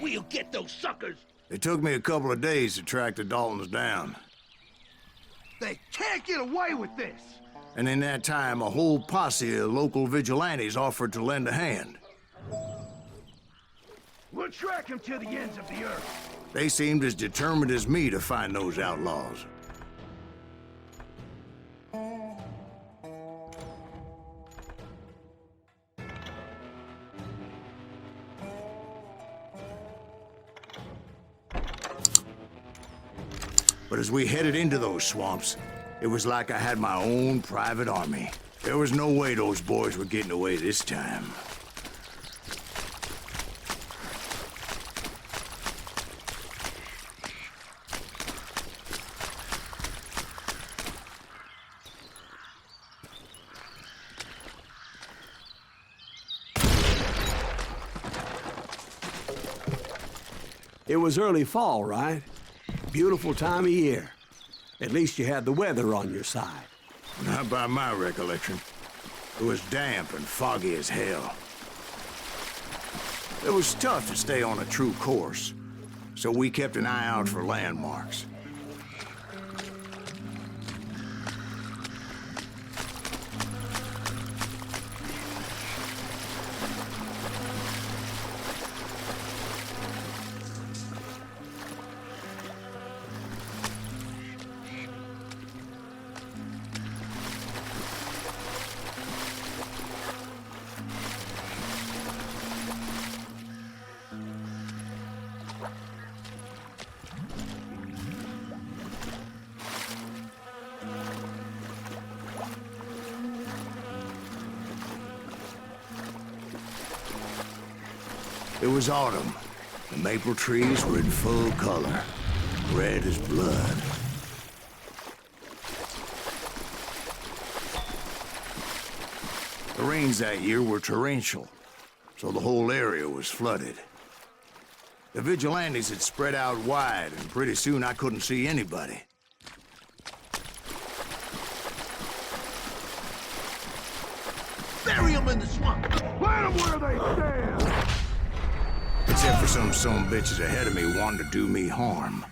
We'll get those suckers! It took me a couple of days to track the Daltons down. They can't get away with this! And in that time, a whole posse of local vigilantes offered to lend a hand. We'll track them to the ends of the earth. They seemed as determined as me to find those outlaws. But as we headed into those swamps, it was like I had my own private army. There was no way those boys were getting away this time. It was early fall, right? Beautiful time of year. At least you had the weather on your side. Not by my recollection. It was damp and foggy as hell. It was tough to stay on a true course, so we kept an eye out for landmarks. It was autumn. The maple trees were in full color, red as blood. The rains that year were torrential, so the whole area was flooded. The vigilantes had spread out wide, and pretty soon I couldn't see anybody. Bury them in the swamp! Plant them where they stand! Except for some son bitches ahead of me wanting to do me harm.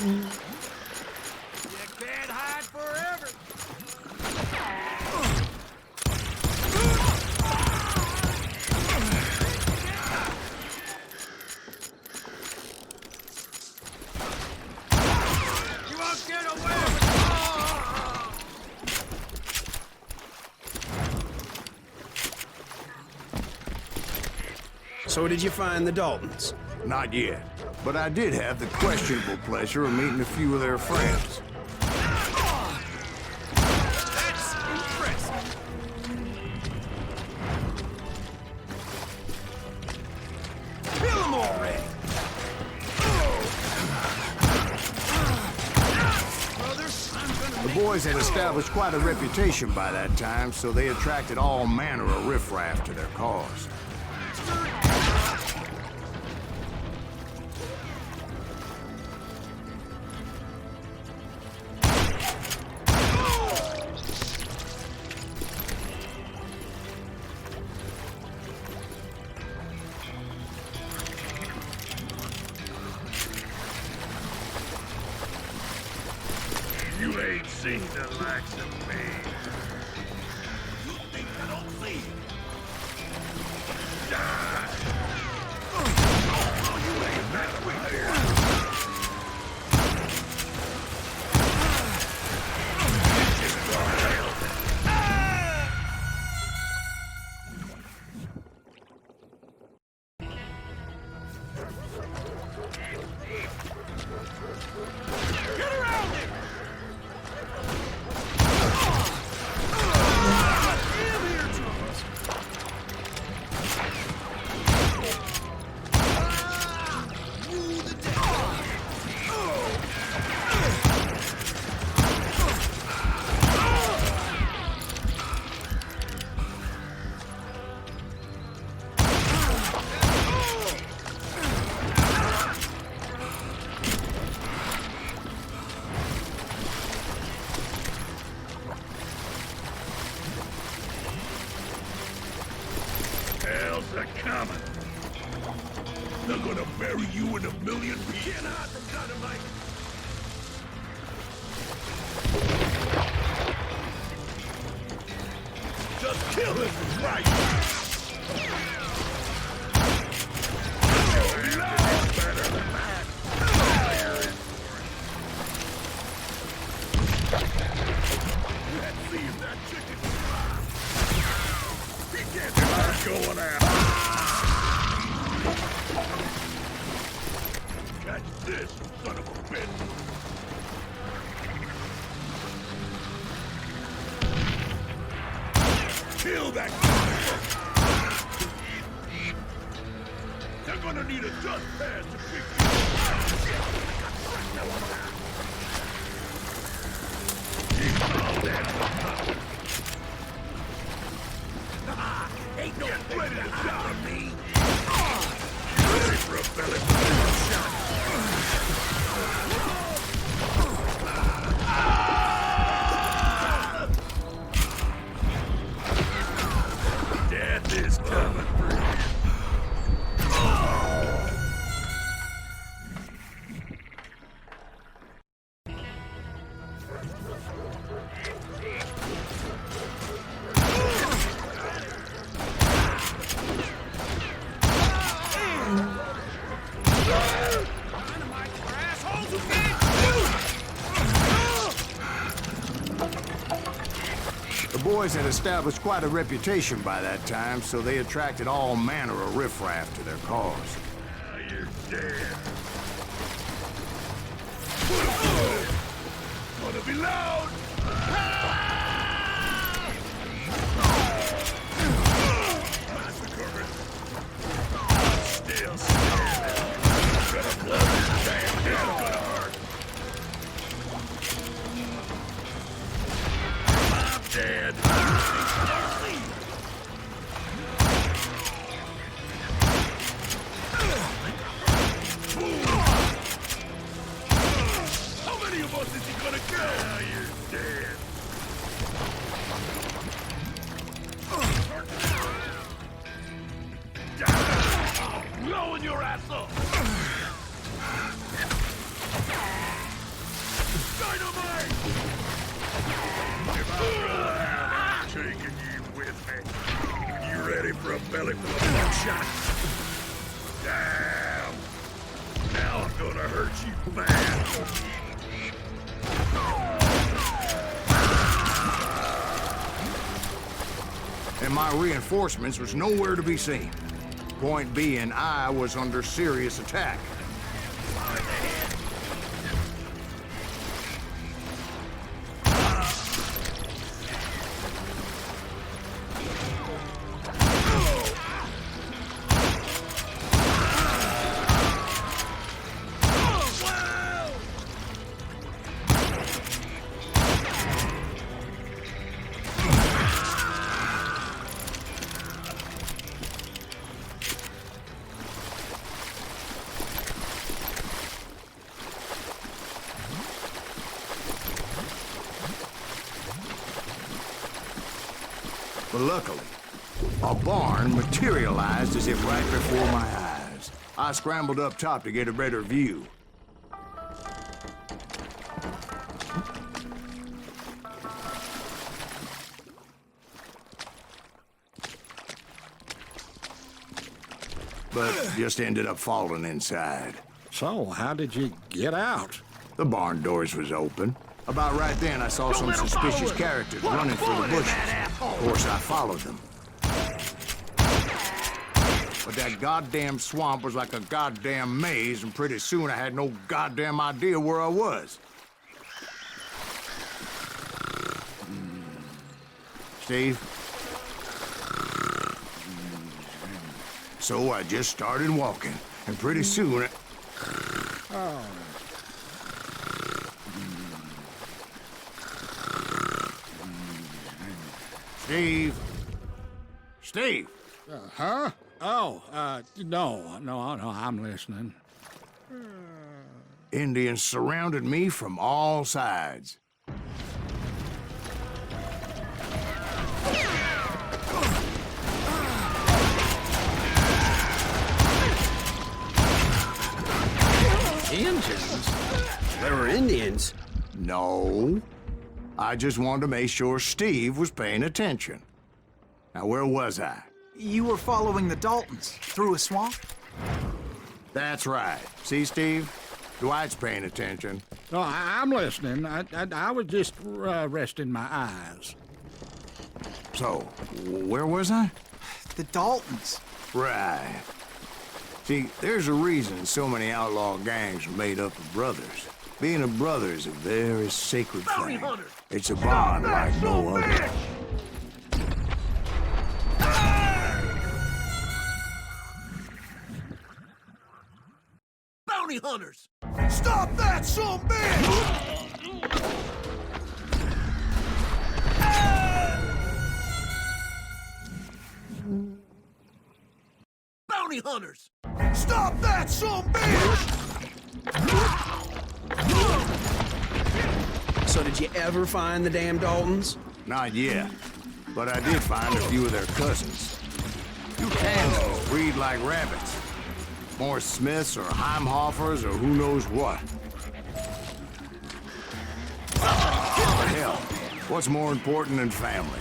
You can't hide forever! So did you find the Daltons? Not yet, but I did have the questionable pleasure of meeting a few of their friends. That's impressive! Kill them already! The boys had established quite a reputation by that time, so they attracted all manner of riffraff to their cause. You ain't seen the likes of me. You think I don't see it? Die! Oh, you ain't that way there. Get around it! They're gonna bury you in a million pieces. Can't hide from dynamite. Just kill him right now. Better than that. Let's see if that chicken survives. He can't start going out. Catch this, son of a bitch. Kill that motherfucker! They're gonna need a dust pass to pick you up. Ain't no ready to die me. Ready for a belly shot. Death is coming for you. The boys had established quite a reputation by that time, so they attracted all manner of riffraff to their cause. Now you're dead. Gonna be loud. Massacre. Still standing. Gonna blow this damn head. Gonna hurt. I'm dead. How many of us is he gonna kill? Now you're dead. Blowing your ass up. Dynamite! If I run out, I'm taking you with me. You ready for a belly full of buckshot? Damn! Now I'm gonna hurt you bad. And my reinforcements was nowhere to be seen. Point being, I was under serious attack. But luckily, a barn materialized as if right before my eyes. I scrambled up top to get a better view. But just ended up falling inside. So, how did you get out? The barn doors was open. About right then, I saw some suspicious characters running through the bushes. Of course, I followed them. But that goddamn swamp was like a goddamn maze, and pretty soon I had no goddamn idea where I was. Steve? So I just started walking, and pretty soon... Steve? Steve! Huh? Oh, no, I'm listening. Indians surrounded me from all sides. Indians? There were Indians. No. I just wanted to make sure Steve was paying attention. Now, where was I? You were following the Daltons through a swamp? That's right. See, Steve? Dwight's paying attention. No, I'm listening. I was just resting my eyes. So, where was I? The Daltons. Right. See, there's a reason so many outlaw gangs are made up of brothers. Being a brother is a very sacred thing. It's a bond like no other. Bounty hunters! Stop that, son bitch! Bounty hunters! Stop that, son bitch! So did you ever find the damn Daltons? Not yet, but I did find a few of their cousins. You Kansans breed like rabbits. More Smiths or Heimhoffers or who knows what. But hell, what's more important than family?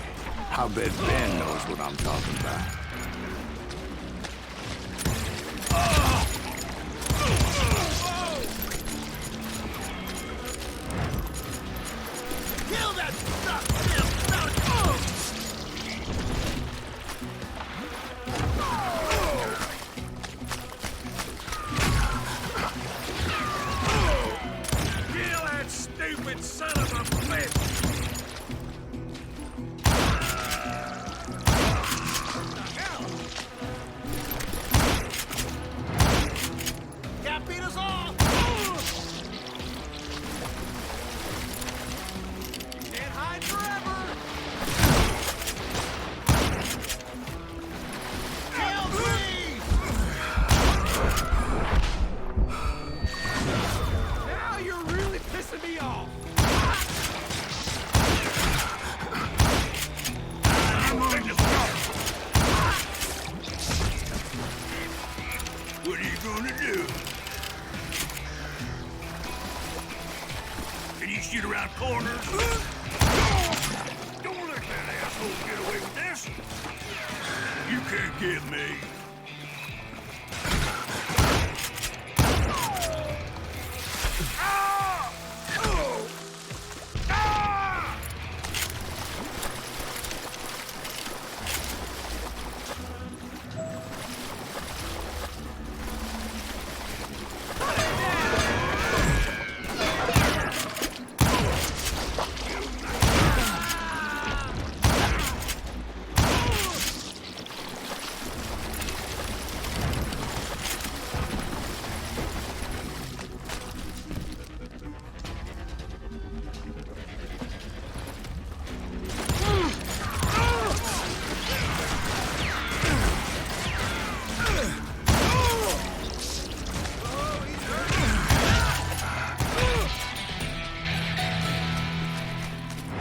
I bet Ben knows what I'm talking about. Kill that stuff! Kill that stupid son of a bitch! Can't beat us all! Can't hide forever! Kill me! Now you're really pissing me off! What are you gonna do? Can you shoot around corners? Don't let that asshole get away with this. You can't get me. Ah! Oh! Ah!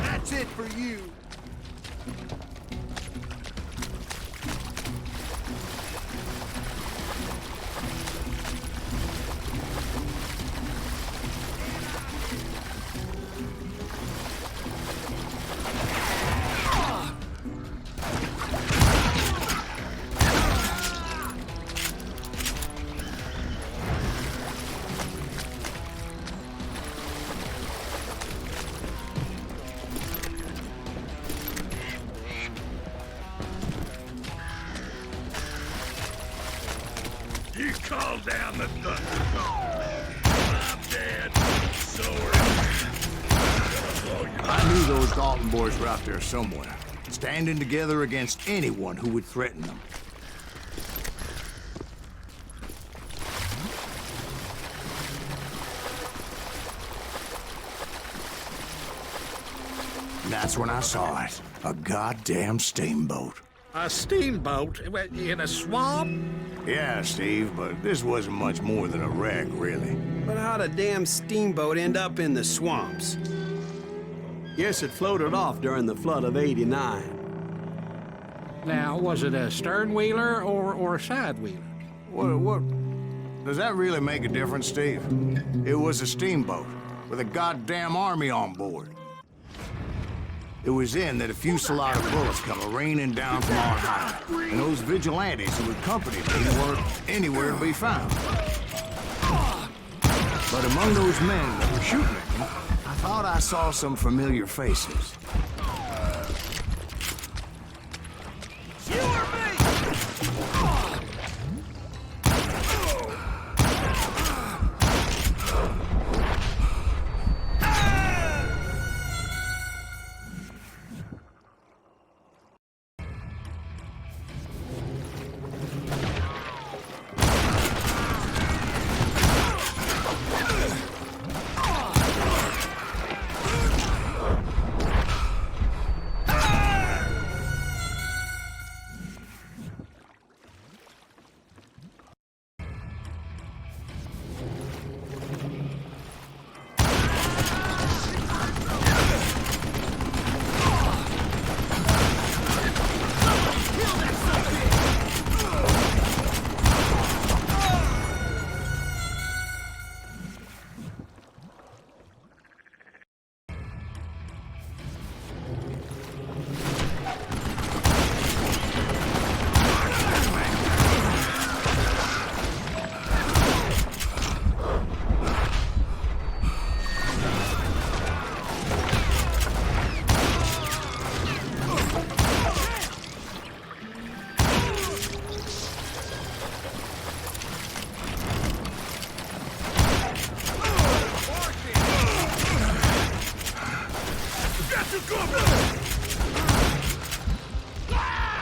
That's it for you. You call down the thunder. I'm dead. So are you. I knew those Dalton boys were out there somewhere, standing together against anyone who would threaten them. And that's when I saw it. A goddamn steamboat. A steamboat in a swamp? Yeah, Steve, but this wasn't much more than a wreck, really. But how'd a damn steamboat end up in the swamps? Guess it floated off during the flood of '89. Now, was it a stern wheeler or a side wheeler? Does that really make a difference, Steve? It was a steamboat with a goddamn army on board. It was then that a fusillade of bullets come raining down from on high, and those vigilantes who accompanied me weren't anywhere to be found. But among those men that were shooting at me, I thought I saw some familiar faces. You or me?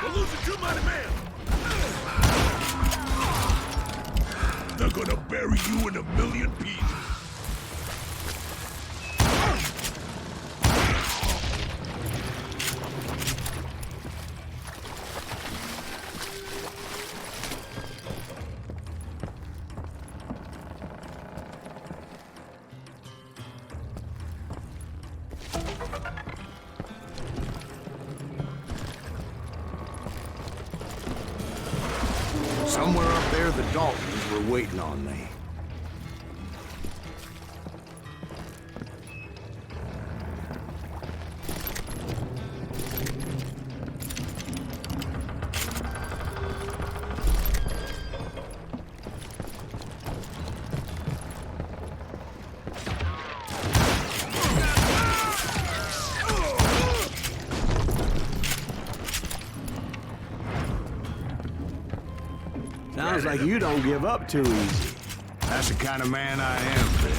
We're losing too many men! They're gonna bury you in a million pieces. Somewhere up there, the Daltons were waiting on me. Sounds like you don't give up too easy. That's the kind of man I am, Ben.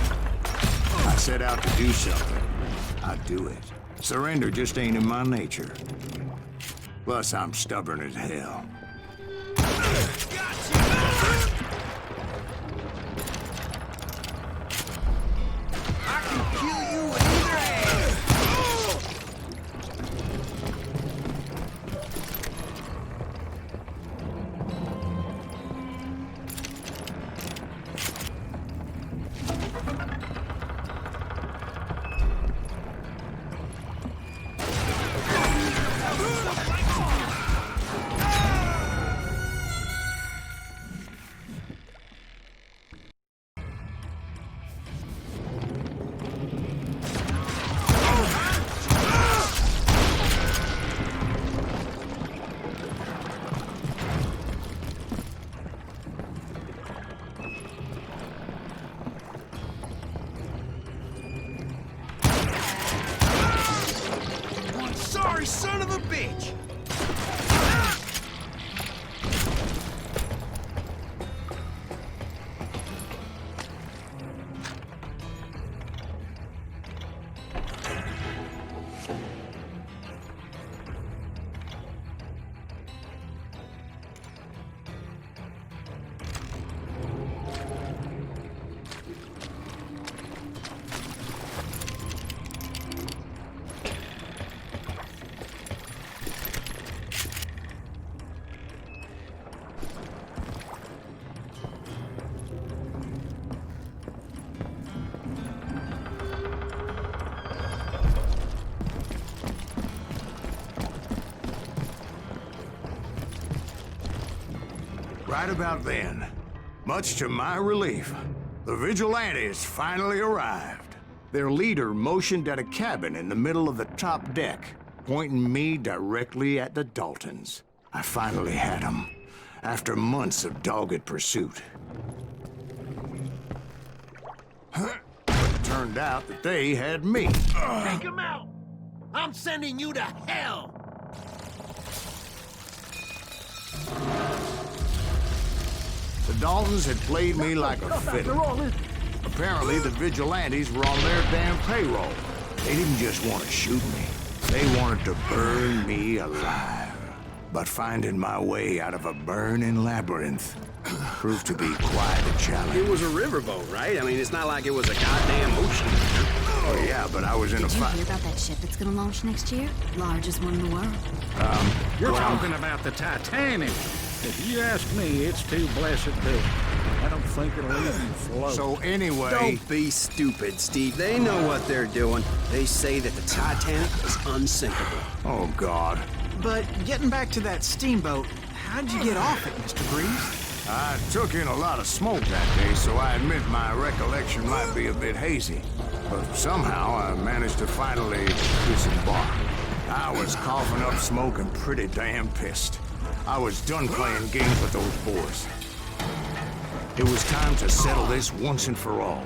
I set out to do something. I do it. Surrender just ain't in my nature. Plus, I'm stubborn as hell. I can kill you with either hand! Sorry son of a bitch! Right about then, Much to my relief, the vigilantes finally arrived. Their leader motioned at a cabin in the middle of the top deck, pointing me directly at the Daltons. I finally had them, after months of dogged pursuit. But it turned out that they had me. Take him out! I'm sending you to hell! The Daltons had played me like a fiddle. Apparently, the vigilantes were on their damn payroll. They didn't just want to shoot me. They wanted to burn me alive. But finding my way out of a burning labyrinth proved to be quite a challenge. It was a riverboat, right? I mean, it's not like it was a goddamn ocean. Oh, yeah, but I was in a fight. Did you hear about that ship that's gonna launch next year? Largest one in the world. You're talking about the Titanic. If you ask me, it's too blessed built. I don't think it'll even float. So anyway... Don't be stupid, Steve. They know what they're doing. They say that the Titanic is unsinkable. Oh, God. But getting back to that steamboat, how'd you get off it, Mr. Breeze? I took in a lot of smoke that day, so I admit my recollection might be a bit hazy. But somehow I managed to finally disembark. I was coughing up smoke and pretty damn pissed. I was done playing games with those boys. It was time to settle this once and for all.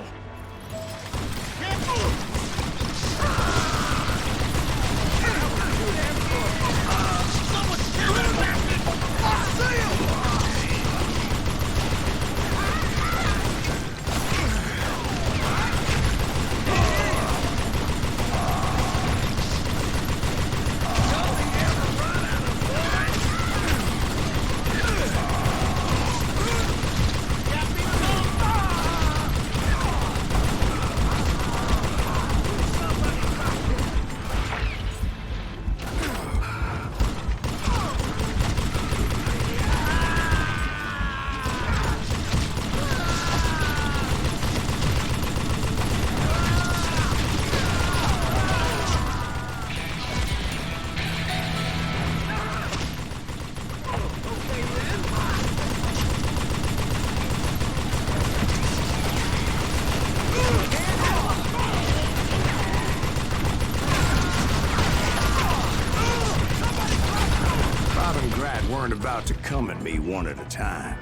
Weren't about to come at me one at a time.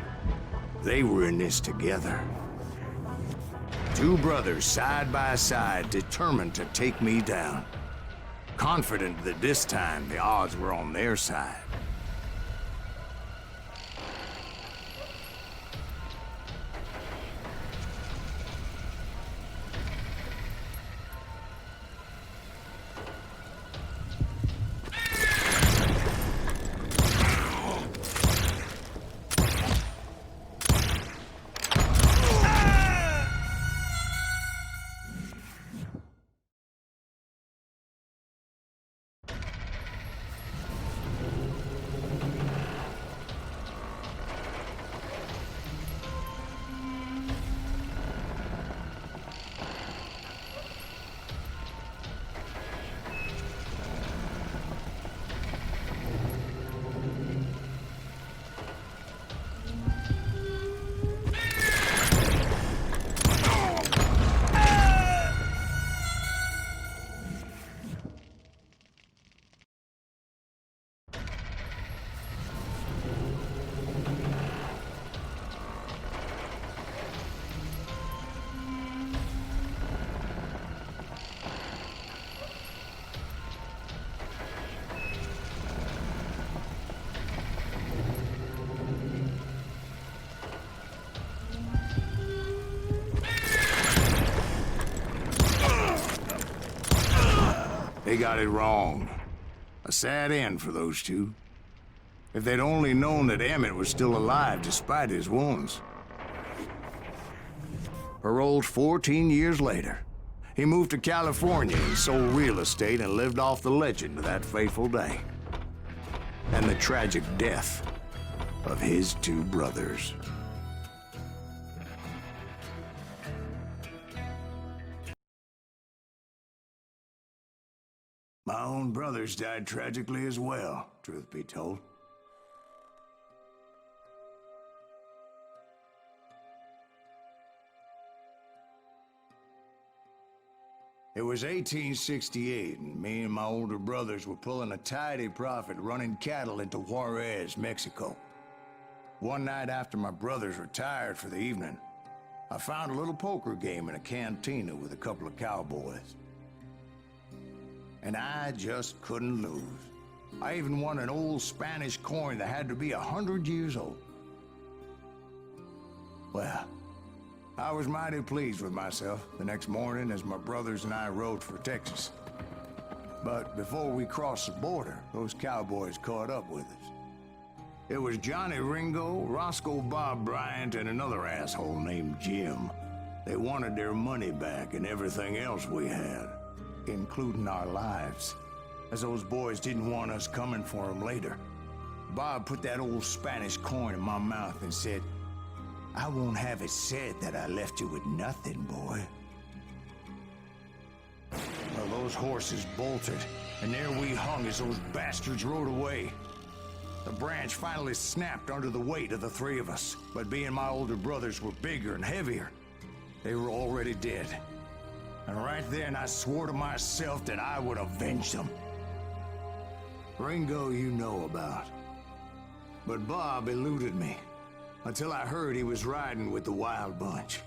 They were in this together. Two brothers side by side, determined to take me down. Confident that this time the odds were on their side. They got it wrong. A sad end for those two. If they'd only known that Emmett was still alive despite his wounds. Paroled 14 years later, he moved to California and sold real estate and lived off the legend of that fateful day. And the tragic death of his two brothers. My own brothers died tragically as well, truth be told. It was 1868, and me and my older brothers were pulling a tidy profit running cattle into Juarez, Mexico. One night after my brothers retired for the evening, I found a little poker game in a cantina with a couple of cowboys. And I just couldn't lose. I even won an old Spanish coin that had to be 100 years old. Well, I was mighty pleased with myself the next morning as my brothers and I rode for Texas. But before we crossed the border, those cowboys caught up with us. It was Johnny Ringo, Roscoe Bob Bryant, and another asshole named Jim. They wanted their money back and everything else we had, including our lives, as those boys didn't want us coming for them later. Bob put that old Spanish coin in my mouth and said, "I won't have it said that I left you with nothing, boy." Well, those horses bolted, and there we hung as those bastards rode away. The branch finally snapped under the weight of the three of us, but being my older brothers were bigger and heavier, they were already dead. And right then I swore to myself that I would avenge them. Ringo you know about. But Bob eluded me, until I heard he was riding with the Wild Bunch.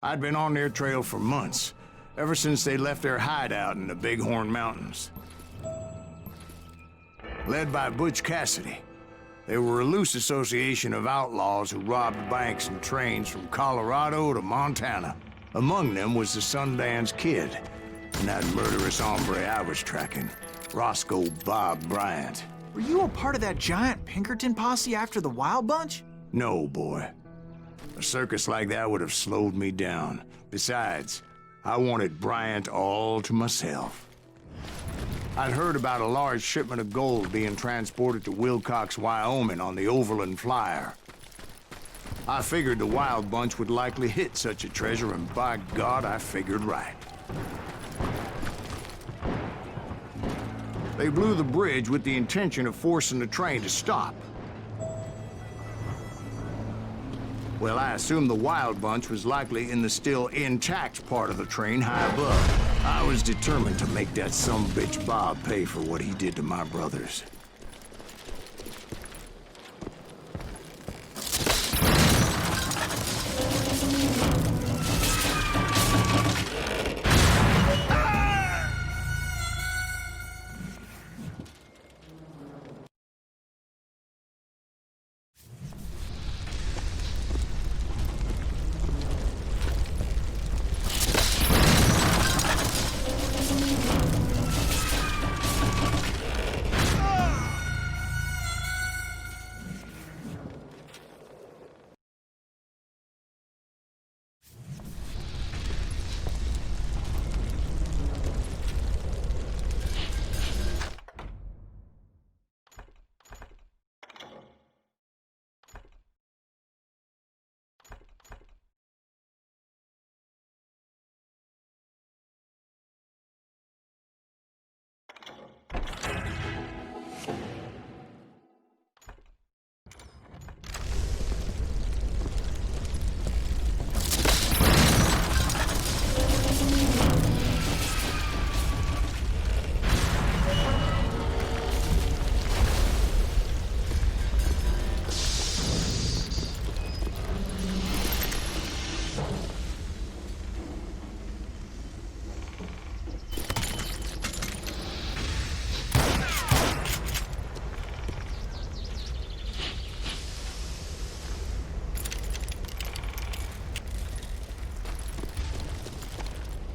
I'd been on their trail for months, ever since they left their hideout in the Bighorn Mountains. Led by Butch Cassidy, they were a loose association of outlaws who robbed banks and trains from Colorado to Montana. Among them was the Sundance Kid, and that murderous hombre I was tracking, Roscoe Bob Bryant. Were you a part of that giant Pinkerton posse after the Wild Bunch? No, boy. A circus like that would have slowed me down. Besides, I wanted Bryant all to myself. I'd heard about a large shipment of gold being transported to Wilcox, Wyoming on the Overland Flyer. I figured the Wild Bunch would likely hit such a treasure, and by God, I figured right. They blew the bridge with the intention of forcing the train to stop. Well, I assumed the Wild Bunch was likely in the still intact part of the train high above. I was determined to make that sumbitch Bob pay for what he did to my brothers.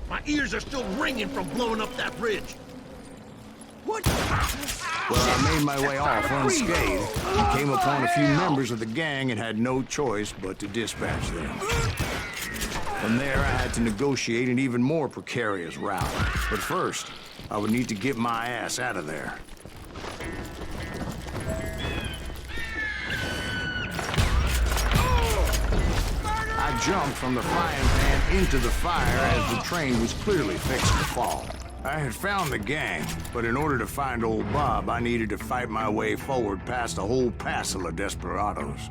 My ears are still ringing from blowing up that bridge. Well, I made my way off unscathed and came upon a few members of the gang and had no choice but to dispatch them. From there, I had to negotiate an even more precarious route. But first, I would need to get my ass out of there. I jumped from the frying pan into the fire as the train was clearly fixing to fall. I had found the gang, but in order to find old Bob, I needed to fight my way forward past a whole passel of desperados.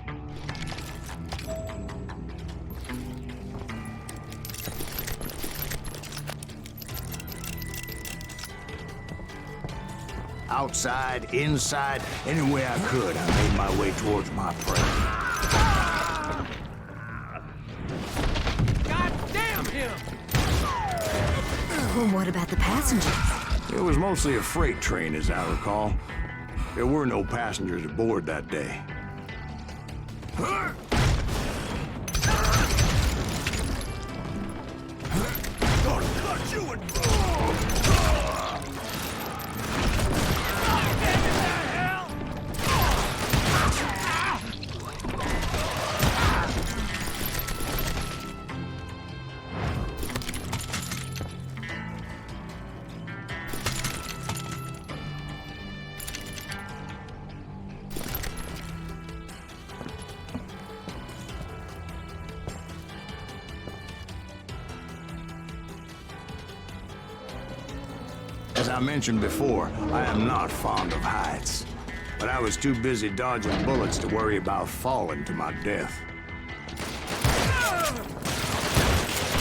Outside, inside, any way I could, I made my way towards my prey. God damn him! Well, what about the passengers? It was mostly a freight train, as I recall. There were no passengers aboard that day. Gonna cut you in As I mentioned before, I am not fond of heights. But I was too busy dodging bullets to worry about falling to my death.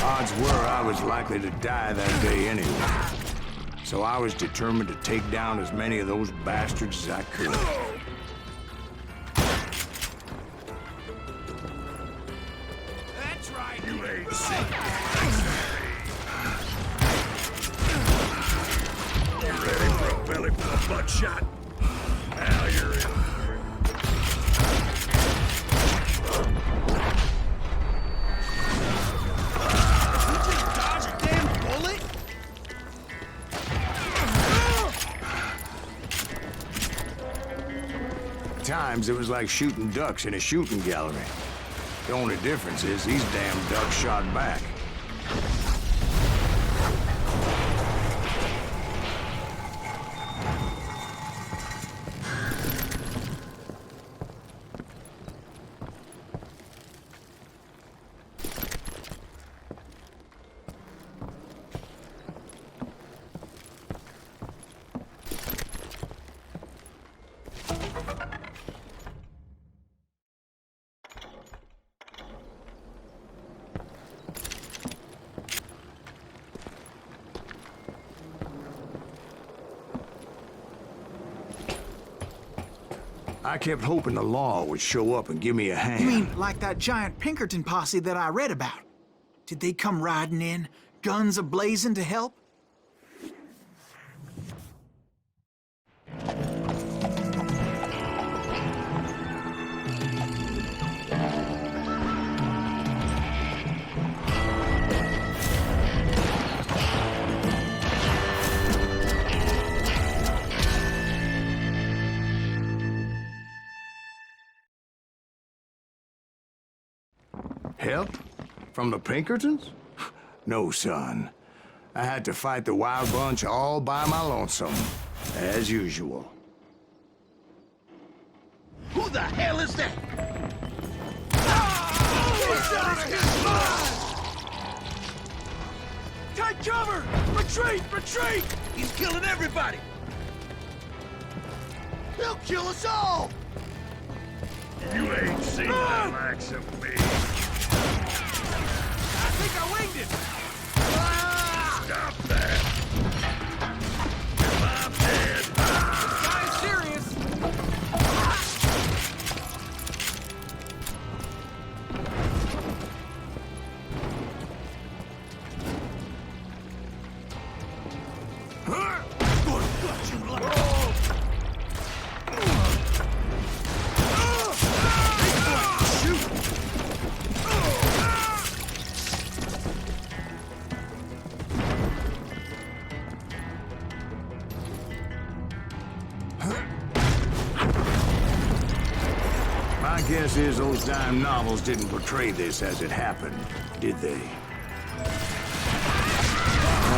Odds were I was likely to die that day anyway. So I was determined to take down as many of those bastards as I could. That's right. You ain't seen You ready for a belly full of buckshot? Now you're in. At times, it was like shooting ducks in a shooting gallery. The only difference is these damn ducks shot back. I kept hoping the law would show up and give me a hand. You mean like that giant Pinkerton posse that I read about? Did they come riding in, guns a-blazing to help? Help? From the Pinkertons? No, son. I had to fight the wild bunch all by my lonesome, as usual. Who the hell is that? Take cover! Retreat! Retreat! He's killing everybody! He'll kill us all! You ain't seen the likes of me. I think I winged it! Stop that. I'm dead. Guy's serious! guess is those dime novels didn't portray this as it happened, did they?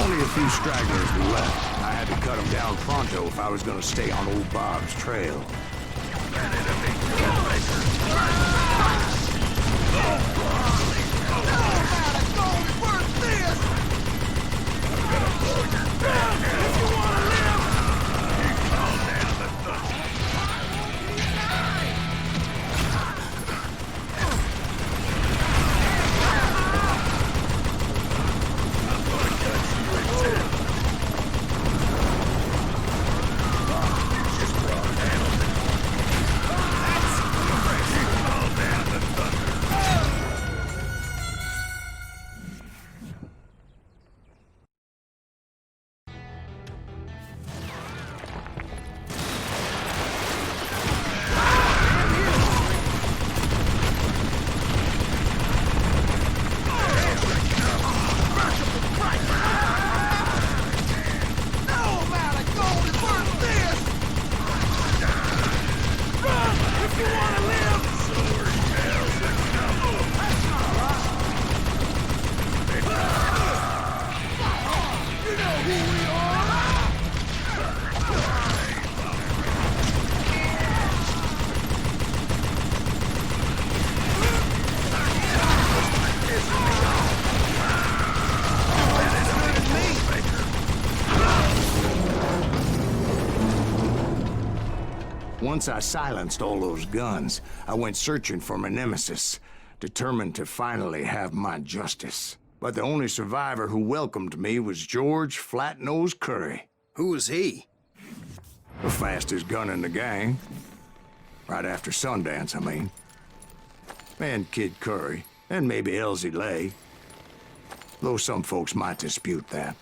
Only a few stragglers were left. I had to cut them down pronto if I was gonna stay on old Bob's trail. Once I silenced all those guns, I went searching for my nemesis, determined to finally have my justice. But the only survivor who welcomed me was George Flat-Nose Curry. Who was he? The fastest gun in the gang. Right after Sundance, I mean. And Kid Curry, and maybe Elsie Lay. Though some folks might dispute that.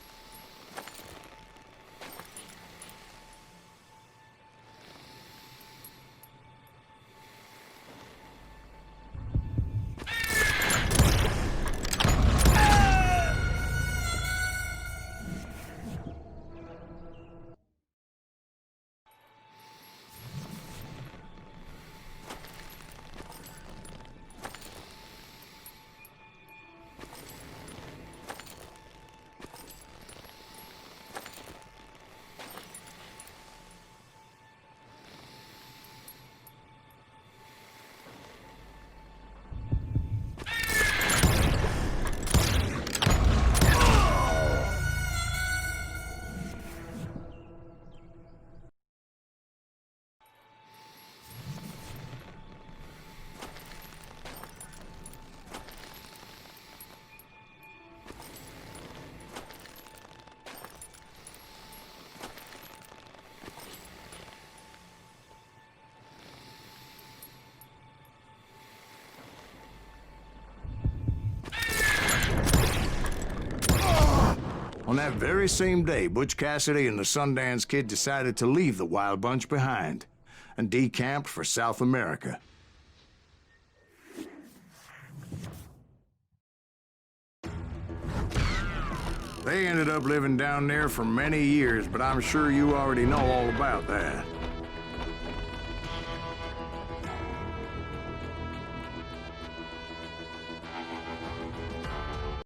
On that very same day, Butch Cassidy and the Sundance Kid decided to leave the Wild Bunch behind and decamped for South America. They ended up living down there for many years, but I'm sure you already know all about that.